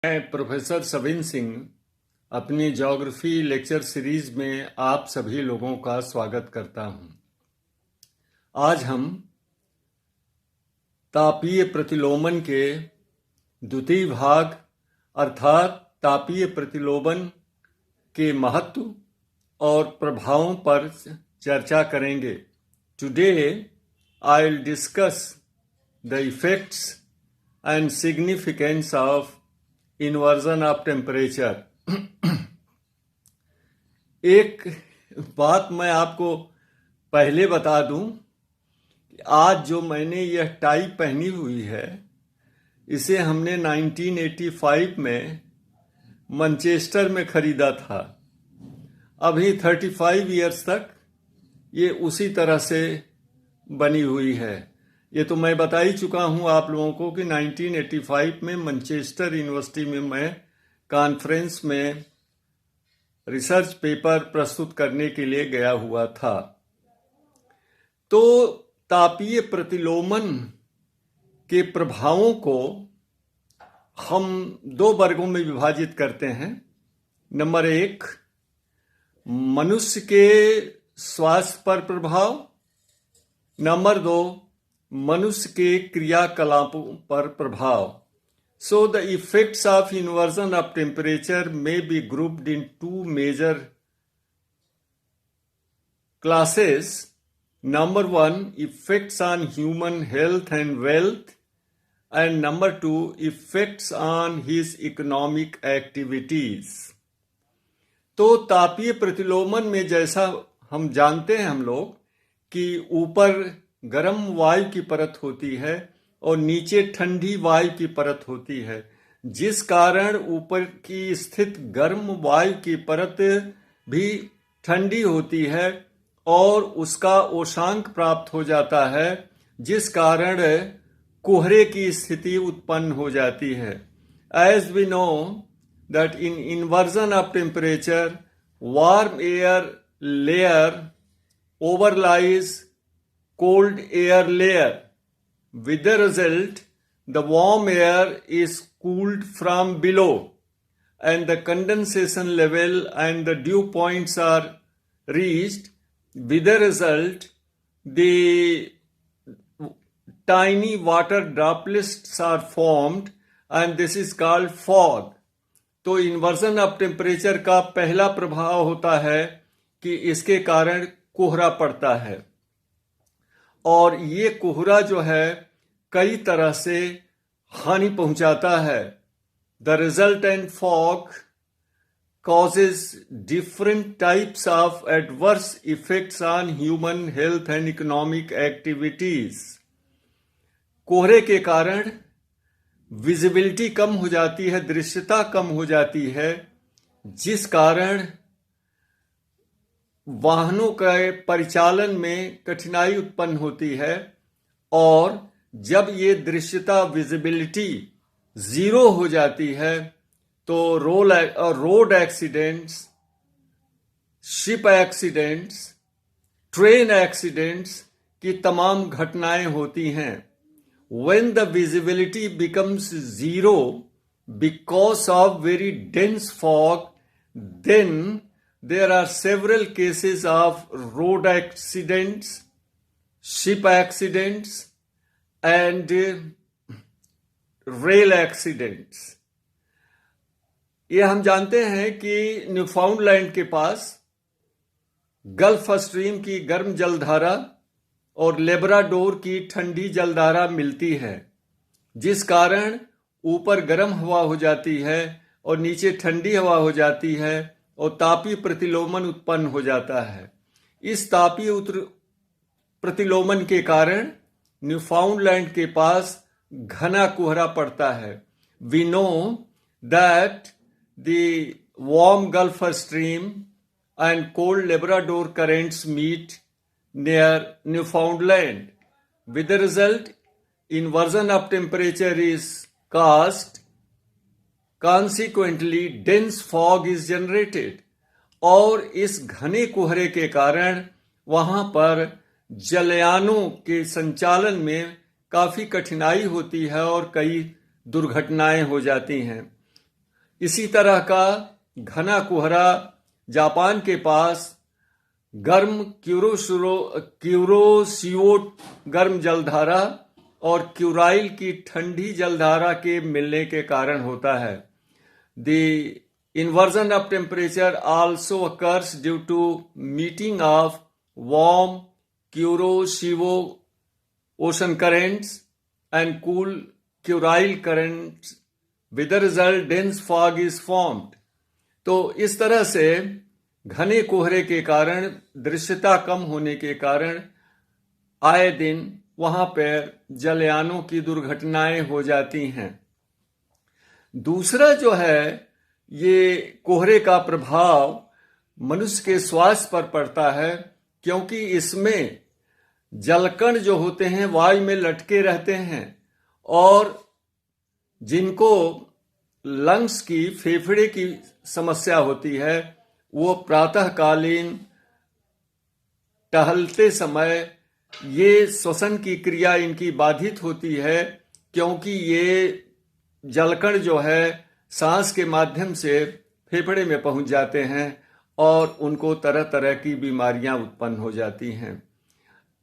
मैं प्रोफेसर सविन सिंह अपनी geography lecture series में आप सभी लोगों का स्वागत करता हूं। आज हम तापीय प्रतिलोमन के द्वितीय भाग अर्थात तापीय प्रतिलोमन के महत्व और प्रभावों पर चर्चा करेंगे। Today I will discuss the effects and significance of inversion of temperature. एक बात मैं आपको पहले बता दूं कि आज जो मैंने यह टाई पहनी हुई है इसे हमने 1985 में मैनचेस्टर में खरीदा था। अभी 35 इयर्स तक ये उसी तरह से बनी हुई है। ये तो मैं बता ही चुका हूं आप लोगों को कि 1985 में मैनचेस्टर यूनिवर्सिटी में मैं कॉन्फ्रेंस में रिसर्च पेपर प्रस्तुत करने के लिए गया हुआ था। तो तापीय प्रतिलोमन के प्रभावों को हम दो वर्गों में विभाजित करते हैं। नंबर 1, मनुष्य के स्वास्थ्य पर प्रभाव। नंबर 2, मनुष्य के क्रियाकलापों पर प्रभाव। So the effects of inversion of temperature may be grouped in two major classes. Number 1, effects on human health and wealth, and number 2, effects on his economic activities. तो तापीय प्रतिलोमन में जैसा हम जानते हैं हम लोग कि ऊपर गर्म वायु की परत होती है और नीचे ठंडी वायु की परत होती है, जिस कारण ऊपर की स्थित गर्म वायु की परत भी ठंडी होती है और उसका उष्मांक प्राप्त हो जाता है, जिस कारण कोहरे की स्थिति उत्पन्न हो जाती है। As we know that in inversion of temperature warm air layer overlies cold air layer. With the result, the warm air is cooled from below and the condensation level and the dew points are reached. With the result, the tiny water droplets are formed and this is called fog. तो inversion of temperature का पहला प्रभाव होता है कि इसके कारण कोहरा पड़ता है और ये कोहरा जो है कई तरह से हानि पहुंचाता है। The resultant fog causes different types of adverse effects on human health and economic activities. कोहरे के कारण विजिबिलिटी कम हो जाती है, दृश्यता कम हो जाती है, जिस कारण वाहनों के परिचालन में कठिनाई उत्पन्न होती है और जब ये दृश्यता विजिबिलिटी जीरो हो जाती है तो road accidents, ship accidents, train accidents की तमाम घटनाएं होती हैं। When the visibility becomes zero because of very dense fog, then there are several cases of road accidents, ship accidents, and rail accidents. ये हम जानते हैं कि न्यूफाउंडलैंड के पास गल्फ स्ट्रीम की गर्म जलधारा और लेब्राडोर की ठंडी जलधारा मिलती है, जिस कारण ऊपर गर्म हवा हो जाती है और नीचे ठंडी हवा हो जाती है और तापीय प्रतिलोमन उत्पन्न हो जाता है। इस तापीय प्रतिलोमन के कारण न्यूफाउंडलैंड के पास घना कोहरा पड़ता है। We know that the warm Gulf Stream and cold Labrador currents meet near Newfoundland. With the result, inversion of temperature is caused. Consequently, dense fog is generated. और इस घने कोहरे के कारण वहां पर जलयानों के संचालन में काफी कठिनाई होती है और कई दुर्घटनाएं हो जाती हैं। इसी तरह का घना कोहरा जापान के पास गर्म क्यूरोशियो गर्म जलधारा और क्यूराइल की ठंडी जलधारा के मिलने के कारण होता है। The inversion of temperature also occurs due to meeting of warm Kuroshio ocean currents and cool Kurile currents. With the result, dense fog is formed. तो इस तरह से घने कोहरे के कारण, दृश्यता कम होने के कारण आए दिन वहां पर जलयानों की दुर्घटनाएं हो जाती हैं। दूसरा जो है, ये कोहरे का प्रभाव मनुष्य के स्वास्थ्य पर पड़ता है, क्योंकि इसमें जलकण जो होते हैं वायु में लटके रहते हैं और जिनको लंग्स की, फेफड़े की समस्या होती है, वो प्रातःकालीन टहलते समय ये श्वसन की क्रिया इनकी बाधित होती है, क्योंकि ये जलकण जो है सांस के माध्यम से फेफड़े में पहुंच जाते हैं और उनको तरह तरह की बीमारियां उत्पन्न हो जाती हैं।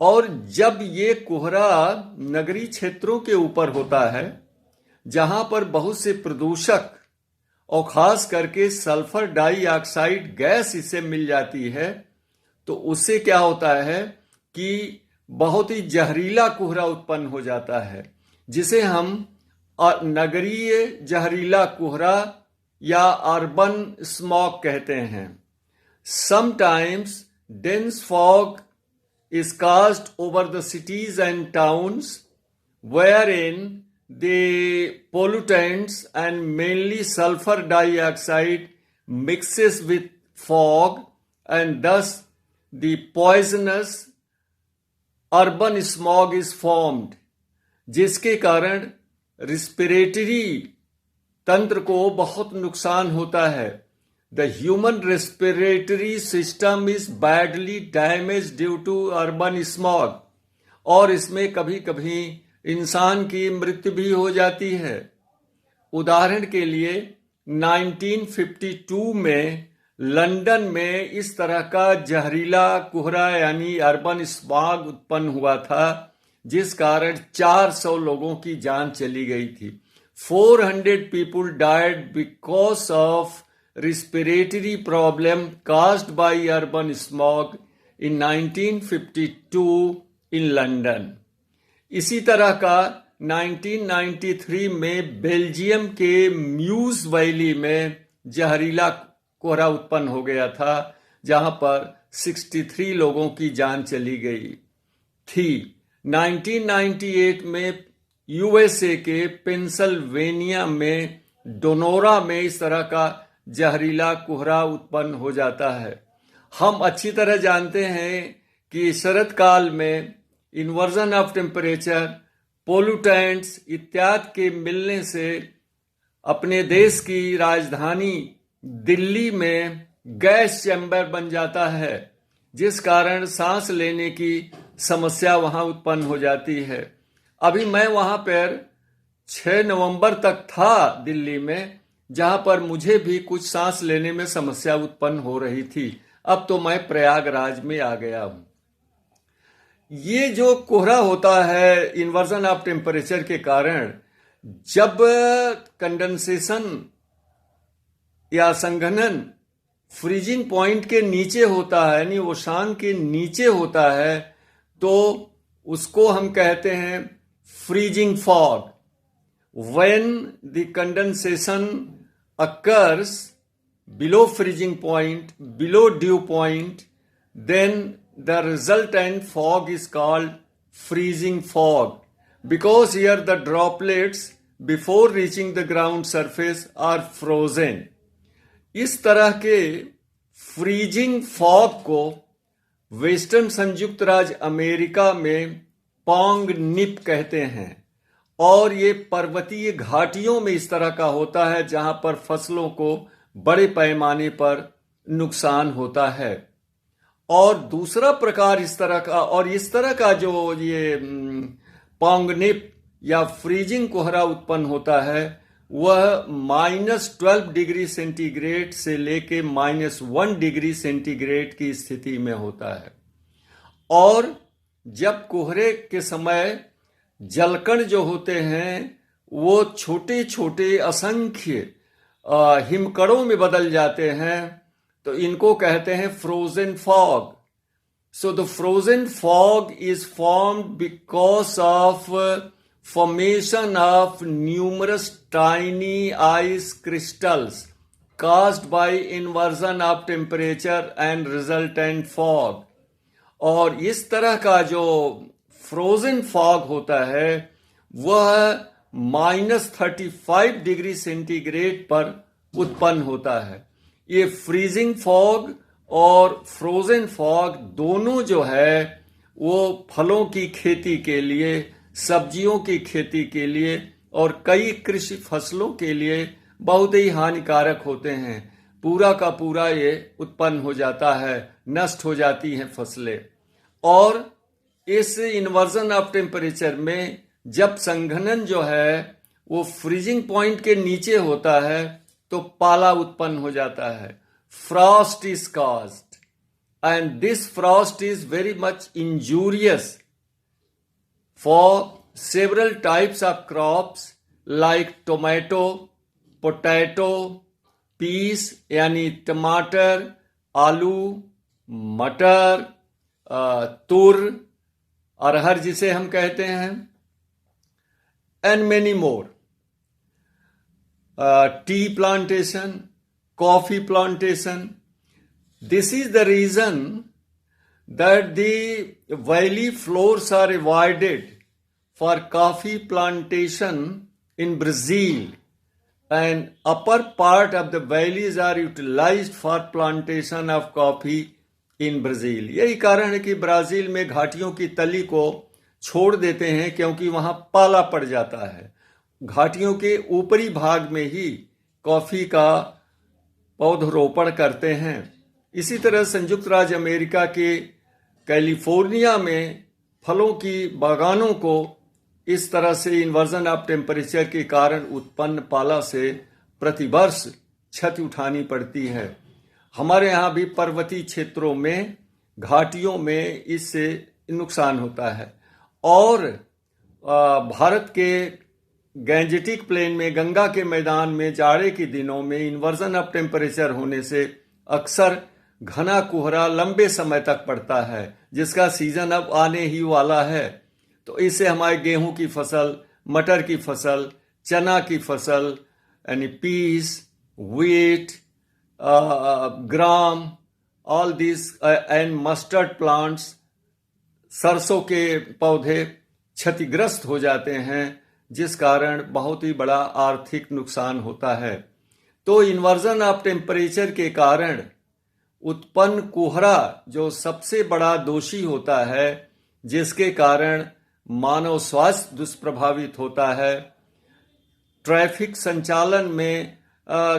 और जब ये कोहरा नगरीय क्षेत्रों के ऊपर होता है, जहां पर बहुत से प्रदूषक और खास करके सल्फर डाइऑक्साइड गैस इससे मिल जाती है, तो उससे क्या होता है कि बहुत ही जहरीला कोहरा उत्पन्न हो जाता है, जिसे हम नगरीय जहरीला कोहरा या अर्बन स्मॉग कहते हैं। Sometimes dense fog is cast over the cities and towns, wherein the pollutants and mainly sulfur dioxide mixes with fog, and thus the poisonous urban smog is formed, जिसके कारण रिस्पिरेटरी तंत्र को बहुत नुकसान होता है। The human respiratory system is badly damaged due to urban smog, और इसमें कभी कभी इंसान की मृत्यु भी हो जाती है। उदाहरण के लिए 1952 में लंदन में इस तरह का जहरीला कोहरा यानी अर्बन स्मॉग उत्पन्न हुआ था, जिस कारण 400 लोगों की जान चली गई थी। 400 people died because of respiratory problem caused by urban smog in 1952 in London. इसी तरह का 1993 में बेल्जियम के म्यूज वैली में जहरीला कोहरा उत्पन्न हो गया था, जहां पर 63 लोगों की जान चली गई थी। 1998 में यूएसए के पेंसिल्वेनिया में डोनोरा में इस तरह का जहरीला कोहरा उत्पन्न हो जाता है। हम अच्छी तरह जानते हैं कि शरद काल में इन्वर्जन ऑफ टेम्परेचर, पोल्यूटेंट्स इत्यादि के मिलने से अपने देश की राजधानी दिल्ली में गैस चैम्बर बन जाता है, जिस कारण सांस लेने की समस्या वहां उत्पन्न हो जाती है। अभी मैं वहां पर 6 नवंबर तक था दिल्ली में, जहां पर मुझे भी कुछ सांस लेने में समस्या उत्पन्न हो रही थी। अब तो मैं प्रयागराज में आ गया हूं। ये जो कोहरा होता है इन्वर्जन ऑफ टेम्परेचर के कारण, जब कंडेंसेशन या संघनन फ्रीजिंग पॉइंट के नीचे होता है, यानी ओशान के नीचे होता है, तो उसको हम कहते हैं freezing fog. When the condensation occurs below freezing point, below dew point, then the resultant fog is called freezing fog, because here the droplets before reaching the ground surface are frozen. इस तरह के freezing fog को western संयुक्त राज्य America में पोंग निप कहते हैं, और ये पर्वतीय घाटियों में इस तरह का होता है, जहां पर फसलों को बड़े पैमाने पर नुकसान होता है। और दूसरा प्रकार इस तरह का जो ये पोंगनिप या फ्रीजिंग कोहरा उत्पन्न होता है, वह -12 डिग्री सेंटीग्रेड से लेके -1 डिग्री सेंटीग्रेड की स्थिति में होता है। और जब कोहरे के समय जलकण जो होते हैं वो छोटे छोटे असंख्य हिमकणों में बदल जाते हैं, तो इनको कहते हैं frozen fog. So the frozen fog is formed because of formation of numerous tiny ice crystals caused by inversion of temperature and resultant fog। और इस तरह का जो फ्रोजन फॉग होता है वह -35 डिग्री सेंटीग्रेड पर उत्पन्न होता है। ये फ्रीजिंग फॉग और फ्रोजन फॉग दोनों जो है वो फलों की खेती के लिए, सब्जियों की खेती के लिए और कई कृषि फसलों के लिए बहुत ही हानिकारक होते हैं। पूरा का पूरा ये उत्पन्न हो जाता है, नष्ट हो जाती हैं फसलें। और इस इन्वर्जन ऑफ टेम्परेचर में जब संघनन जो है वो फ्रीजिंग पॉइंट के नीचे होता है तो पाला उत्पन्न हो जाता है। Frost is caused, and this frost is very much injurious for several types of crops like tomato, potato, peas यानी टमाटर, आलू, मटर, तुर, अरहर जिसे हम कहते हैं, and many more. Tea plantation, coffee plantation. This is the reason that the valley floors are avoided for coffee plantation in Brazil, and upper part of the valleys are utilized for plantation of coffee in Brazil। यही कारण है कि Brazil में घाटियों की तली को छोड़ देते हैं क्योंकि वहां पाला पड़ जाता है। घाटियों के ऊपरी भाग में ही कॉफी का पौधरोपण करते हैं। इसी तरह संयुक्त राज्य अमेरिका के कैलिफोर्निया में फलों की बागानों को इस तरह से इन्वर्जन ऑफ टेम्परेचर के कारण उत्पन्न पाला से प्रतिवर्ष क्षति उठानी पड़ती है। हमारे यहाँ भी पर्वतीय क्षेत्रों में, घाटियों में इससे नुकसान होता है। और भारत के गैंजेटिक प्लेन में, गंगा के मैदान में जाड़े के दिनों में इन्वर्जन ऑफ टेम्परेचर होने से अक्सर घना कोहरा लंबे समय तक पड़ता है, जिसका सीजन अब आने ही वाला है। तो इससे हमारे गेहूं की फसल, मटर की फसल, चना की फसल यानी peas, wheat, gram, all this and mustard plants, सरसों के पौधे क्षतिग्रस्त हो जाते हैं, जिस कारण बहुत ही बड़ा आर्थिक नुकसान होता है। तो इन्वर्जन ऑफ टेम्परेचर के कारण उत्पन्न कोहरा जो सबसे बड़ा दोषी होता है, जिसके कारण मानव स्वास्थ्य दुष्प्रभावित होता है, ट्रैफिक संचालन में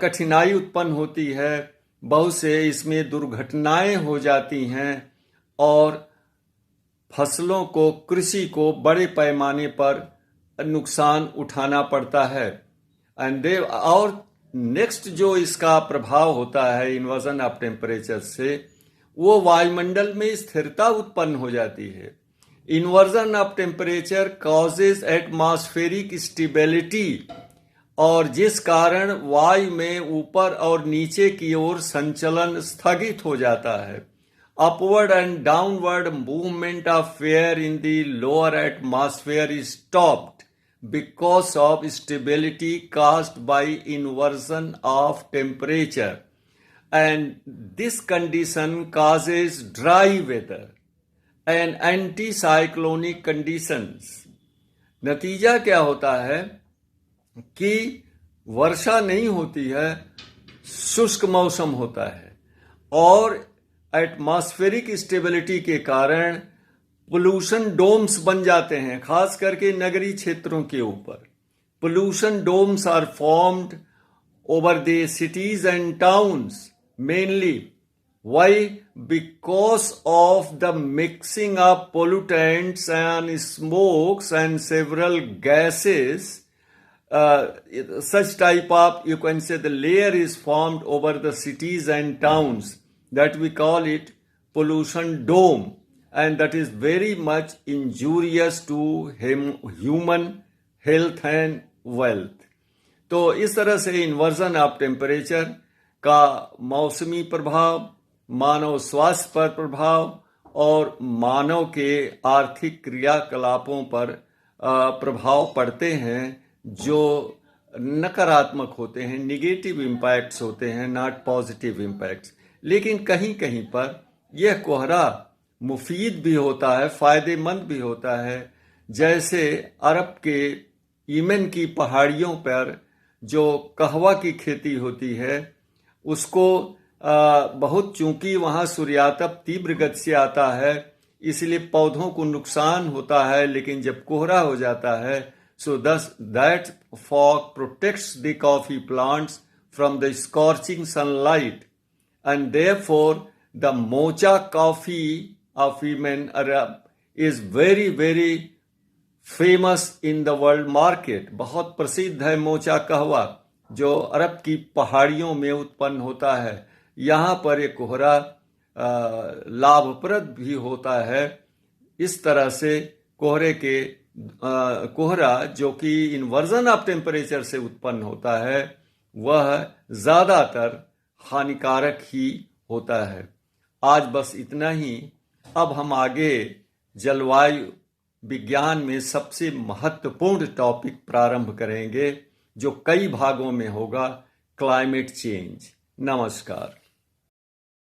कठिनाई उत्पन्न होती है, बहुत से इसमें दुर्घटनाएं हो जाती हैं और फसलों को, कृषि को बड़े पैमाने पर नुकसान उठाना पड़ता है। और नेक्स्ट जो इसका प्रभाव होता है इन्वर्जन ऑफ टेम्परेचर से, वो वायुमंडल में स्थिरता उत्पन्न हो जाती है। Inversion of temperature causes atmospheric stability, और जिस कारण वायु में ऊपर और नीचे की ओर संचलन स्थगित हो जाता है। Upward and downward movement of air in the lower atmosphere is stopped because of stability caused by inversion of temperature, and this condition causes dry weather and anticyclonic conditions। नतीजा क्या होता है कि वर्षा नहीं होती है, शुष्क मौसम होता है, और एटमॉस्फेरिक स्टेबिलिटी के कारण पोल्यूशन डोम्स बन जाते हैं, खास करके नगरीय क्षेत्रों के ऊपर। Pollution domes are formed over the cities and towns mainly. Why? Because of the mixing of pollutants and smokes and several gases such type of, you can say, the layer is formed over the cities and towns that we call it pollution dome, and that is very much injurious to human health and wealth. तो इस तरह से inversion of temperature का मौसमी प्रभाव, मानव स्वास्थ्य पर प्रभाव और मानव के आर्थिक क्रियाकलापों पर प्रभाव पड़ते हैं जो नकारात्मक होते हैं, निगेटिव इम्पैक्ट्स होते हैं, नॉट पॉजिटिव इम्पैक्ट्स। लेकिन कहीं कहीं पर यह कोहरा मुफीद भी होता है, फायदेमंद भी होता है। जैसे अरब के यमन की पहाड़ियों पर जो कहवा की खेती होती है, उसको बहुत, चूंकि वहाँ सूर्यातप तीव्र गति से आता है, इसलिए पौधों को नुकसान होता है। लेकिन जब कोहरा हो जाता है, सो दस that fog protects the coffee plants from the scorching sunlight, and therefore the mocha coffee of Yemen Arab is very very famous in the world market. बहुत प्रसिद्ध है मोचा कहवा, जो अरब की पहाड़ियों में उत्पन्न होता है। यहाँ पर एक कोहरा लाभप्रद भी होता है। इस तरह से कोहरा जो कि इन्वर्जन ऑफ टेम्परेचर से उत्पन्न होता है, वह ज्यादातर हानिकारक ही होता है। आज बस इतना ही। अब हम आगे जलवायु विज्ञान में सबसे महत्वपूर्ण टॉपिक प्रारंभ करेंगे, जो कई भागों में होगा, क्लाइमेट चेंज। नमस्कार।